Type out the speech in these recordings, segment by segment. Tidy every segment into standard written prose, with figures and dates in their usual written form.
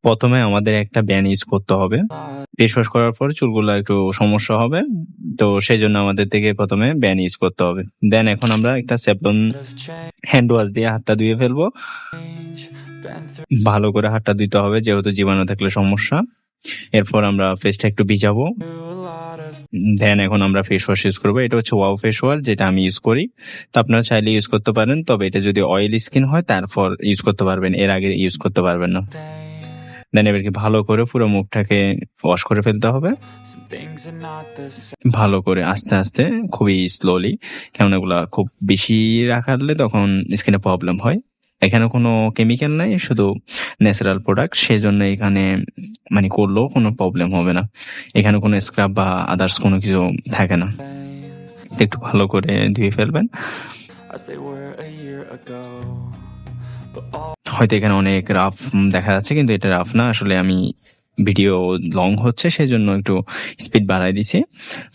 প্রথমে আমাদের একটা ব্যান্ড ইউজ করতে হবে। ফেস ওয়াশ করার পর চুলগুলো একটু সমস্যা হবে, তো সেই জন্য আমাদের থেকে প্রথমে ব্যান্ড ইউজ করতে হবে। দেন এখন আমরা একটা স্যাভলন হ্যান্ড ওয়াশ দিয়ে হাতটা ধুয়ে ফেলবো। ভালো করে হাতটা ধুতে হবে, যেহেতু জীবাণু থাকলে সমস্যা। এরপর আমরা ফেসটা একটু ভিজাবো। দেন এখন আমরা ফেস ওয়াশ ইউজ করবো। এটা হচ্ছে ওয়াও ফেস ওয়াশ, যেটা আমি ইউজ করি। তো আপনারা চাইলে ইউজ করতে পারেন, তবে এটা যদি অয়েল স্কিন হয় তারপর ইউজ করতে পারবেন, এর আগে ইউজ করতে পারবেন না। দেন এবারকে ভালো করে পুরো মুখটাকে ওয়াশ করে ফেলতে হবে, ভালো করে আস্তে আস্তে, খুবই স্লোলি, কারণ এগুলা খুব বেশি রাখালে তখন স্কিনে প্রবলেম হয়। এখানে কোনো কেমিক্যাল নাই, শুধু ন্যাচারাল প্রোডাক্ট, সেজন্য এখানে মানে করলেও কোনো প্রবলেম হবে না। এখানে কোনো স্ক্রাব বা আদার্স কোনো কিছু থাকে না। একটু ভালো করে ধুয়ে ফেলবেন। হয়তো এখানে অনেক রাফ দেখা যাচ্ছে, কিন্তু এটা রাফ না, আসলে আমি ভিডিও লং হচ্ছে সেজন্য একটু স্পিড বাড়াই দিছি।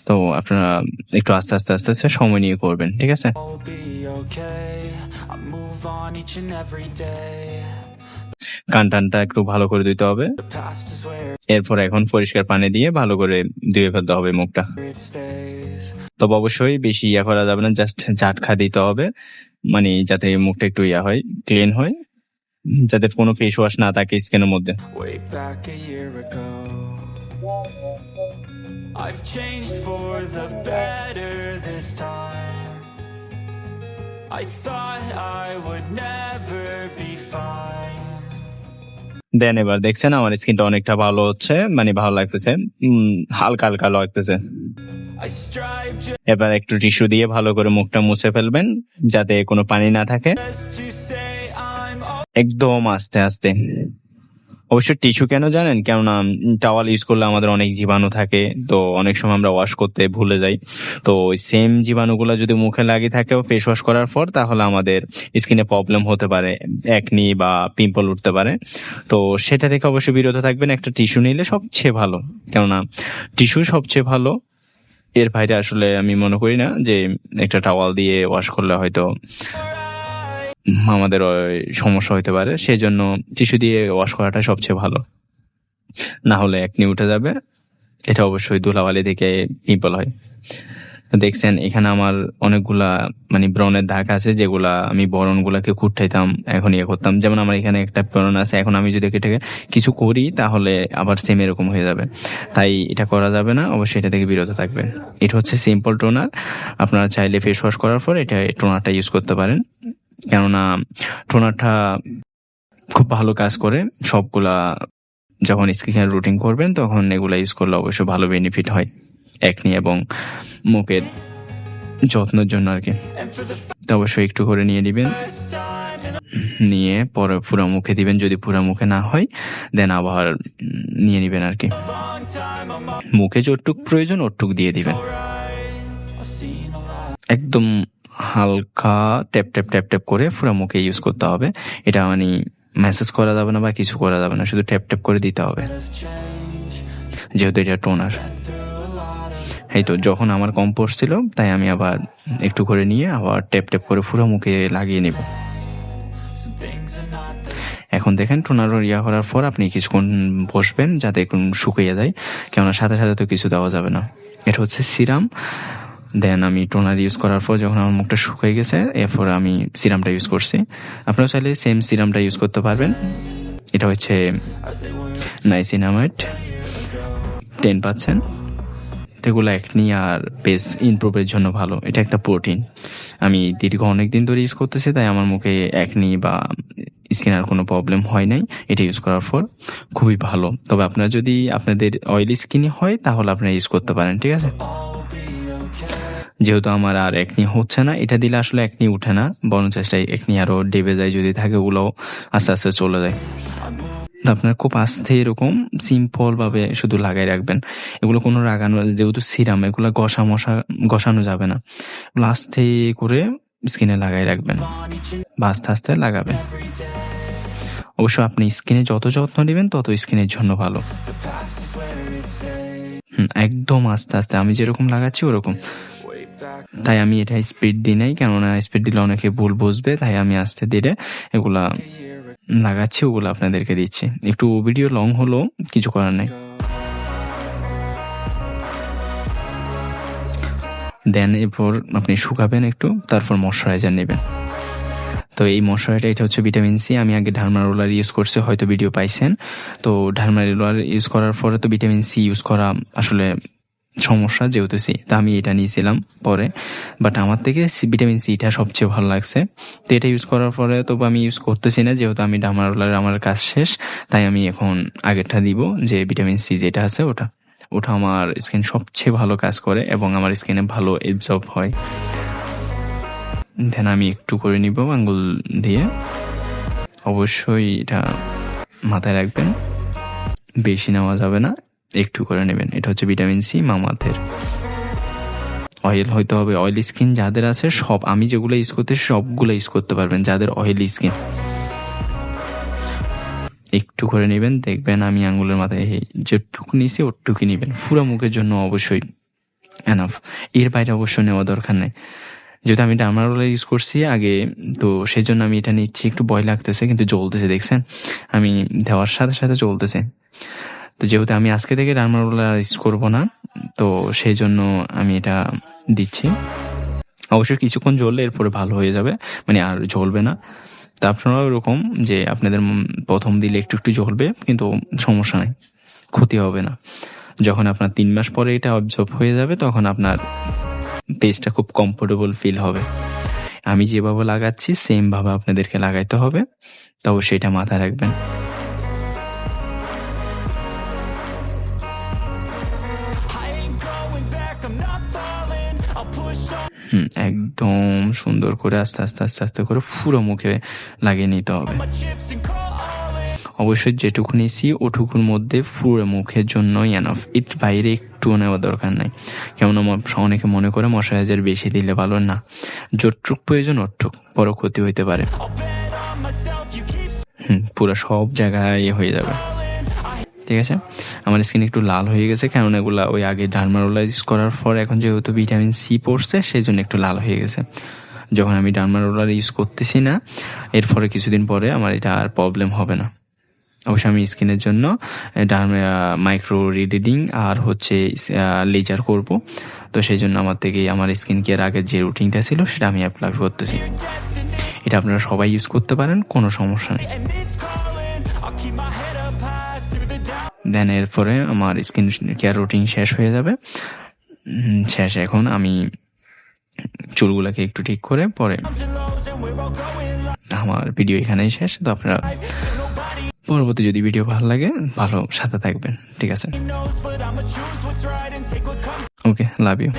তো আপনারা একটু আস্তে আস্তে আস্তে আস্তে সময় নিয়ে করবেন, ঠিক আছে? কান টানটা একটু ভালো করে ধুইতে হবে। এরপর এখন পরিষ্কার পানি দিয়ে ভালো করে ধুয়ে ফেলতে হবে মুখটা। তবে অবশ্যই বেশি ইয়া করা যাবে না, জাস্ট ঝাটকা দিতে হবে, মানে যাতে মুখটা একটু ইয়া হয়, ক্লিন হয়, যাতে কোনো ফেস ওয়াশ না থাকে স্কিনের মধ্যে। I've changed for the better this time. I thought I would never be fine. দেন এবার দেখছেন আমার স্কিনটা অনেকটা ভালো হচ্ছে, মানে ভালো লাগতেছে, হালকা হালকা লাগতেছে। এবার একটু টিস্যু দিয়ে ভালো করে মুখটা মুছে ফেলবেন, যাতে কোনো পানি না থাকে, একদম আস্তে আস্তে। অবশ্যই টিস্যু কেন জানেন? কেননা টাওয়াল ইউজ করলে আমাদের অনেক জীবাণু থাকে, তো অনেক সময় আমরা ওয়াশ করতে ভুলে যাই। তো ওই সেম জীবাণুগুলো যদি মুখে লাগিয়ে থাকে ফেস ওয়াশ করার পর, তাহলে আমাদের স্কিনে প্রবলেম হতে পারে, একনি বা পিম্পল উঠতে পারে। তো সেটা থেকে অবশ্যই বিরত থাকবেন। একটা টিস্যু নিলে সবচেয়ে ভালো, কেননা টিস্যু সবচেয়ে ভালো। এর বাইরে আসলে আমি মনে করি না যে একটা টাওয়াল দিয়ে ওয়াশ করলে হয়তো আমাদের সমস্যা হইতে পারে, সেই জন্য টিস্যু দিয়ে ওয়াশ করাটা সবচেয়ে ভালো। না হলে একনি উঠে যাবে, এটা অবশ্যই ধুলাবালি থেকে পিম্পল হয়। দেখছেন এখানে আমার অনেকগুলা মানে ব্রণের দাগ আছে, যেগুলা আমি ব্রণগুলাকে কুটটাইতাম, এখন ইয়ে করতাম। যেমন আমার এখানে একটা ব্রণ আছে, এখন আমি যদি এটাকে কিছু করি তাহলে আবার সেম এরকম হয়ে যাবে, তাই এটা করা যাবে না। অবশ্যই এটা থেকে বিরত থাকবেন। এটা হচ্ছে সিম্পল টোনার। আপনারা চাইলে ফেস ওয়াশ করার পর এটা টোনারটা ইউজ করতে পারেন, কেননা টোনারটা খুব ভালো কাজ করে। সবগুলা যখন স্কিন রুটিন করবেন তখন এগুলা ইউজ করলে অবশ্যই ভালো বেনিফিট হয় একনি এবং মুখের যত্নের জন্য আর কি। তো অবশ্যই একটু করে নিয়ে দিবেন, নিয়ে পরে পুরা মুখে দিবেন। যদি পুরা মুখে না হয় দেন আবার নিয়ে নিবেন আর কি। মুখে যতটুক প্রয়োজন ওটুক দিয়ে দিবেন, একদম হালকা ট্যাপ ট্যাপ ট্যাপ ট্যাপ করে পুরো মুখে ইউজ করতে হবে। এটা মানে মেসেজ করা যাবে না বা কিছু করা যাবে না, শুধু ট্যাপ ট্যাপ করে দিতে হবে, যেহেতু এটা টোনার। এই তো যখন আমার কম পড়ছিল তাই আমি আবার একটু করে নিয়ে আবার ট্যাপ ট্যাপ করে পুরো মুখে লাগিয়ে নেব। এখন দেখেন টোনার ইয়া করার পর আপনি কিছুক্ষণ বসবেন যাতে শুকিয়ে যায়, কেননা সাথে সাথে তো কিছু দেওয়া যাবে না। এটা হচ্ছে সিরাম। দেন আমি টোনার ইউজ করার পর যখন আমার মুখটা শুকিয়ে গেছে, এরপর আমি সিরামটা ইউজ করছি। আপনারা চাইলে সেম সিরামটা ইউজ করতে পারবেন। এটা হচ্ছে নাইসিনামাইড 10%। এগুলো একনি আর পেস ইমপ্রুভের জন্য ভালো। এটা একটা প্রোটিন। আমি দীর্ঘ অনেকদিন ধরে ইউজ করতেছি, তাই আমার মুখে একনি বা স্কিনের কোনো প্রবলেম হয় নাই এটা ইউজ করার পর। খুবই ভালো। তবে আপনারা যদি আপনাদের অয়েলি স্কিনই হয় তাহলে আপনারা ইউজ করতে পারেন, ঠিক আছে? যেহেতু আমার আর একনি হচ্ছে না, এটা দিলে আসলে একনি উঠে না, বরং চেষ্টায় একনি আরো ডেবে যায়, যদি থাকে ওগুলোও আস্তে আস্তে চলে যায়। আপনার খুব আস্তে এরকম সিম্পল ভাবে শুধু লাগাই রাখবেন। এগুলো কোনো লাগানো, যেহেতু সিরাম, এগুলো ঘষানো যাবে না, এগুলো আস্তে করে স্কিনে লাগাই রাখবেন বা আস্তে আস্তে লাগাবেন। অবশ্য আপনি স্কিনে যত যত্ন নেবেন তত স্কিনের জন্য ভালো। একদম আস্তে আস্তে, আমি যেরকম লাগাচ্ছি ওরকম। তাই আমি এটা স্পিড দিই নাই, কেননা স্পিড দিলে অনেকে ভুল বুঝবে, তাই আমি আস্তে ধীরে এগুলা লাগাচ্ছি ওগুলো আপনাদেরকে দিচ্ছি। একটু ভিডিও লং হলো, কিছু করার নাই। দেন এরপর আপনি শুকাবেন একটু, তারপর ময়শ্চারাইজার নেবেন। তো এই ময়শ্চারাইজার এটা হচ্ছে ভিটামিন সি। আমি আগে ডার্মা রোলার ইউজ করছি, হয়তো ভিডিও পাইছেন। তো ডার্মা রোলার ইউজ করার পরে তো ভিটামিন সি ইউজ করা আসলে সমস্যা, যেহেতু সি, তা আমি এটা নিয়েছিলাম পরে। বাট আমার থেকে ভিটামিন সিটা সবচেয়ে ভালো লাগছে। তো এটা ইউজ করার পরে তো আমি ইউজ করতেছি না, যেহেতু আমি ডার্মা রোলার আমার কাজ শেষ। তাই আমি এখন আগেরটা দিব, যে ভিটামিন সি যেটা আছে ওটা আমার স্কিন সবচেয়ে ভালো কাজ করে এবং আমার স্কিনে ভালো এবজর্ব হয়। দেন আমি একটু করে নিব আঙ্গুল দিয়ে। অবশ্যই এটা মাথায় রাখবেন, বেশি নেওয়া যাবে না, একটু করে নেবেন। এটা হচ্ছে ভিটামিন সি মামাআর্থের। অয়েল হইতে হবে, অয়েলি স্কিন যাদের আছে সব, আমি যেগুলো ইউজ করতে সবগুলো ইউজ করতে পারবেন যাদের অয়েলি স্কিন। একটু করে নেবেন, দেখবেন আমি আঙ্গুলের মাথায় যেটুকু নিয়েছি ওটুকু নেবেন। পুরো মুখের জন্য অবশ্যই এনাফ, এর বাইরে অবশ্য নেওয়া দরকার নেই। যেহেতু আমি ডার্মা রোলার ইউজ করছি আগে, তো সেই জন্য আমি এটা নিচ্ছি। একটু ভয় লাগতেছে, কিন্তু জ্বলতেছে, দেখছেন আমি দেওয়ার সাথে সাথে জ্বলতেছে। তো যেহেতু আমি আজকে থেকে ডার্মা রোলার ইউজ করবো না, তো সেই জন্য আমি এটা দিচ্ছি। অবশ্যই কিছুক্ষণ জ্বললে এরপরে ভালো হয়ে যাবে, মানে আর জ্বলবে না। তা আপনারাও এরকম যে আপনাদের প্রথম দিলে একটু একটু জ্বলবে, কিন্তু সমস্যা নাই, ক্ষতি হবে না। যখন আপনার 3 মাস পরে এটা অবজর্ব হয়ে যাবে, তখন আপনার পেজটা খুব কমফোর্টেবল ফিল হবে। আমি যেভাবে লাগাচ্ছি সেম ভাবে আপনাদেরকে লাগাইতে হবে, তবে সেটা মাথায় রাখবেন। একদম সুন্দর করে আস্তে আস্তে আস্তে আস্তে করে পুরো মুখে লাগিয়ে নিতে হবে। অবশ্যই যেটুকু নিয়েছি ওটুকুর মধ্যে পুরো মুখের জন্যই এনাফ, এর বাইরে একটু নেওয়া দরকার নাই। কেমন অনেকে মনে করে ময়শ্চারাইজার বেশি দিলে ভালো, না, যতটুক প্রয়োজন ওটুক, বড় ক্ষতি হইতে পারে। পুরো সব জায়গায় হয়ে যাবে। ঠিক আছে, আমার স্কিন একটু লাল হয়ে গেছে, কারণ এগুলা ওই আগে ডার্মা রোলার ইউজ করার পর এখন যেহেতু ভিটামিন সি পড়ছে, সেই জন্য একটু লাল হয়ে গেছে। যখন আমি ডার্মা রোলার ইউজ করতেছি না, এরপরে কিছুদিন পরে আমার এটা আর প্রবলেম হবে না। অবশ্যই আমি স্কিনের জন্য মাইক্রো রিডিডিং আর হচ্ছে লেজার করব। তো সেই জন্য আমার স্কিন কেয়ার আগের যে রুটিনটা ছিল সেটা আমি অ্যাপ্লাই করতেছি। এটা আপনারা সবাই ইউজ করতে পারেন, কোনো সমস্যা নেই। দেন এরপরে আমার স্কিন কেয়ার রুটিন শেষ হয়ে যাবে। শেষ, এখন আমি চুলগুলোকে একটু ঠিক করে পরে আমার ভিডিও এখানেই শেষ। তো আপনারা পরবর্তী যদি ভিডিও ভালো লাগে, ভালো সাথে থাকবেন। ঠিক আছে, ওকে, লাভ ইউ।